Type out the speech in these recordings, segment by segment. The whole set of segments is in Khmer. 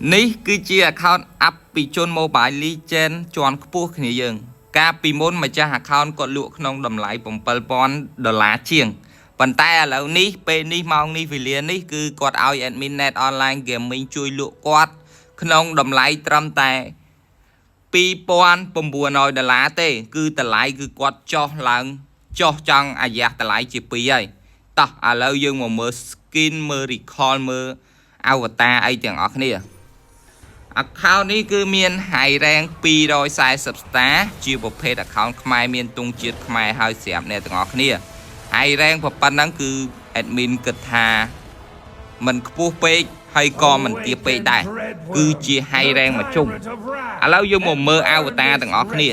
ní cứ chia account up bị chôn mobile legend chọn cua khỉ dương ca bị môn mà cha account có lụa không đầm lại bằng $1,000 chiêng bàn tay là ní pe ní mong ní vì liền ní cứ quạt ao admin net online gaming chui lụa quạt không đầm lại trăm tài $2,900 tê cứ tờ lại cứ quạt cho lần cho chăng giặc tờ lại chỉ pi ấy ta lâu dương mà mơ skin mơ recall mơ avatar ấy chẳng ở kia account នេះគឺមាន high rank 240 star ជាប្រភេទ account ខ្មែរមានទង់ជាតិខ្មែរហើយស្រាប់អ្នកទាំងអស់គ្នា high rank ប៉ុណ្ណឹងគឺ admin គិតថាមិនខ្ពស់ពេកហើយក៏មិនទាបពេកដែរគឺជា high rank មួយជុំឥឡូវយើងមកមើល avatar ទាំងអស់គ្នា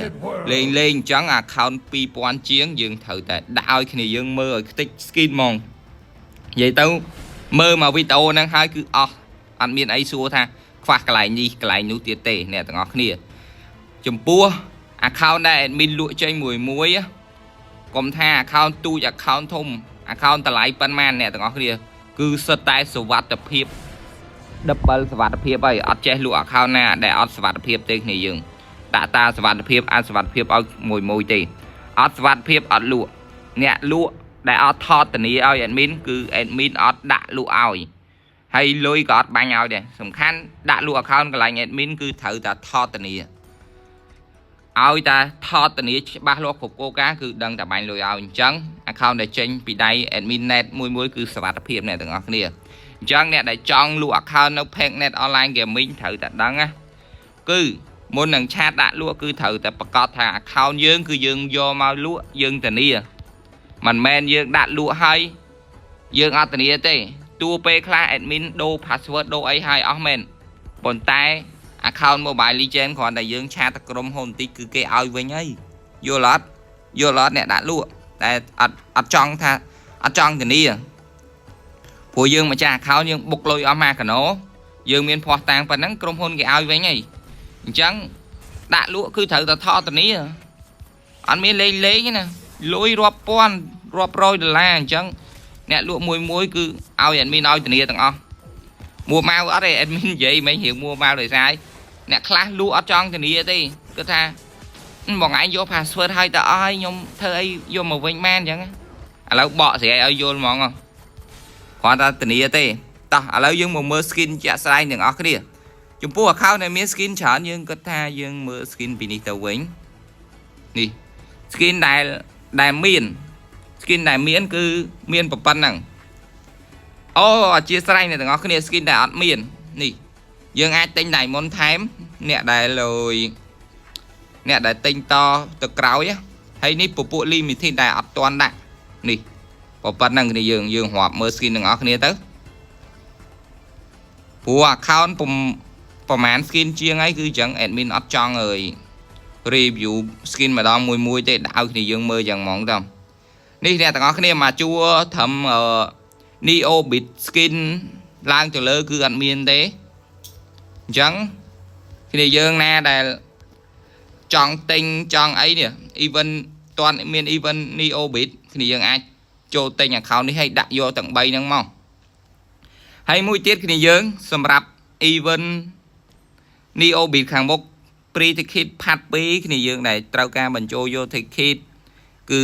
លេងអញ្ចឹង account 2000 ជាងយើងត្រូវតែដាក់ឲ្យគ្នាយើងមើលឲ្យខ្ទេច skin ហ្មងនិយាយទៅមើលមកវីដេអូហ្នឹងហើយគឺអស់អត់មានអីសួរថាខ្វះកន្លែងនេះកន្លែងនោះទៀតទេអ្នកទាំងអស់គ្នាចំពោះ account ដែល admin លក់ចេញមួយកុំថា account ទូច account ធំ account តម្លៃប៉ុន្មានអ្នកទាំងអស់គ្នាគឺសិតតែសុវត្ថិភាព double សុវត្ថិភាពហើយអត់ចេះលក់ account ណាដែលអត់សុវត្ថិភាពទេគ្នាយើងដាក់តាសុវត្ថិភាពអត់សុវត្ថិភាពឲ្យមួយទេអត់សុវត្ថិភាពអត់លក់អ្នកលក់ដែលអត់ថតធានាឲ្យ admin គឺ admin អត់ដាក់លក់ឲ្យហើយលុយក៏អត់បាញ់ឲ្យដែរសំខាន់ដាក់លក់ account កន្លែង admin គឺត្រូវតែថតធានាឲ្យតែថតធានាច្បាស់លាស់គ្រប់គោលការណ៍គឺដឹងតែបាញ់លុយឲ្យអញ្ចឹង account ដែលចេញពីដៃ admin net មួយគឺសុវត្ថិភាពអ្នកទាំងអស់គ្នាអញ្ចឹងអ្នកដែលចង់លក់ account នៅ Page Net Online Gaming ត្រូវតែដឹងណាគឺមុននឹងឆាតដាក់លក់គឺត្រូវតែប្រកាសថា account យើងគឺយើងយកមកលក់យើងធានាមិនមែនយើងដាក់លក់ហើយយើងអត់ធានាទេតួពេលខ្លះ admin ដូរ password ដូរអីហើយអស់មែនប៉ុន្តែ account Mobile Legend គ្រាន់តែយើងឆាតទៅក្រុមហ៊ុនបន្តិចគឺគេឲ្យវិញហើយយល់អត់អ្នកដាក់លក់តែអត់ចង់ថាអត់ចង់ធានាព្រោះយើងម្ចាស់ account យើងបុកលុយអស់មកកណោយើងមានភ័ស្តុតាងប៉ុណ្ណឹងក្រុមហ៊ុនគេឲ្យវិញហើយអញ្ចឹងដាក់លក់គឺត្រូវតែថតធានាអត់មានលេងណាលុយរាប់ពាន់រាប់រយ$អញ្ចឹងអ្នកលក់មួយគឺឲ្យ admin ឲ្យធានាទាំងអស់មួម៉ៅអត់ទេ admin និយាយមិនរៀងមួម៉ៅដោយសារអ្នកខ្លះលក់អត់ចង់ធានាទេគឺថាបងឯងយក password ឲ្យតើអស់ឲ្យខ្ញុំធ្វើអីយកមកវិញមែនអញ្ចឹងឥឡូវបកស្រាយឲ្យយល់ហ្មងគ្រាន់តែធានាទេតោះឥឡូវយើងមកមើល skin ជាក់ស្ដែងទាំងអស់គ្នាចំពោះ account ដែលមាន skin ច្រើនយើងគិតថាយើងមើល skin ពីនេះទៅវិញនេះ skin ដែលមាន skin ដែលមានគឺមានប៉ុណ្ណឹងអូអធិស្ឋានអ្នកទាំងអស់គ្នា skin ដែលអត់មាននេះយើងអាចទិញ diamond ថែមអ្នកដែលលុយអ្នកដែលទិញតទៅក្រោយហើយនេះពពួក limited ដែលអត់ទាន់ដាក់នេះប៉ុណ្ណឹងគ្នាយើងរាប់មើល skin ទាំងអស់គ្នាទៅព្រោះ account ប្រហែល skin ជាងហើយគឺចឹង admin អត់ចង់អើយ review skin ម្ដងមួយទេដាក់ឲ្យគ្នាយើងមើលយ៉ាងហ្មងតើនេះអ្នកទាំងអស់គ្នាមកជួត្រឹមNeo Bit Skin ឡើងទៅលើគឺអត់មានទេអញ្ចឹងគ្នាយើងណាដែលចង់ទិញចង់អីនេះ event តាន់មាន event Neo Bit គ្នាយើងអាចចូលទិញ account នេះឲ្យដាក់យកទាំង3ហ្នឹងមកហើយមួយទៀតគ្នាយើងសម្រាប់ event Neo Bit ខាងមុខ pre ticket part 2គ្នាយើងដែលត្រូវការបញ្ចូលយក ticket គឺ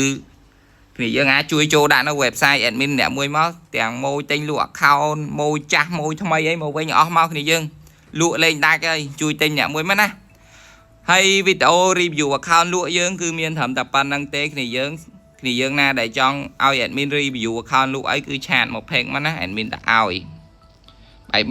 គ្នាយើងអាចជួយចូលដាក់នៅ website admin អ្នកមួយមកទាំងម៉ូយទិញលក់ account ម៉ូយចាស់ម៉ូយថ្មីអីមកវិញអស់មកគ្នាយើងលក់លេងដាច់ហើយជួយទិញអ្នកមួយមកណាហើយវីដេអូ review account លក់យើងគឺមានត្រឹមតែប៉ុណ្្នឹងទេគ្នាយើងណាដែលចង់ឲ្យ admin review account លក់អីគឺឆាតមក page មកណា admin ដាក់ឲ្យបាយ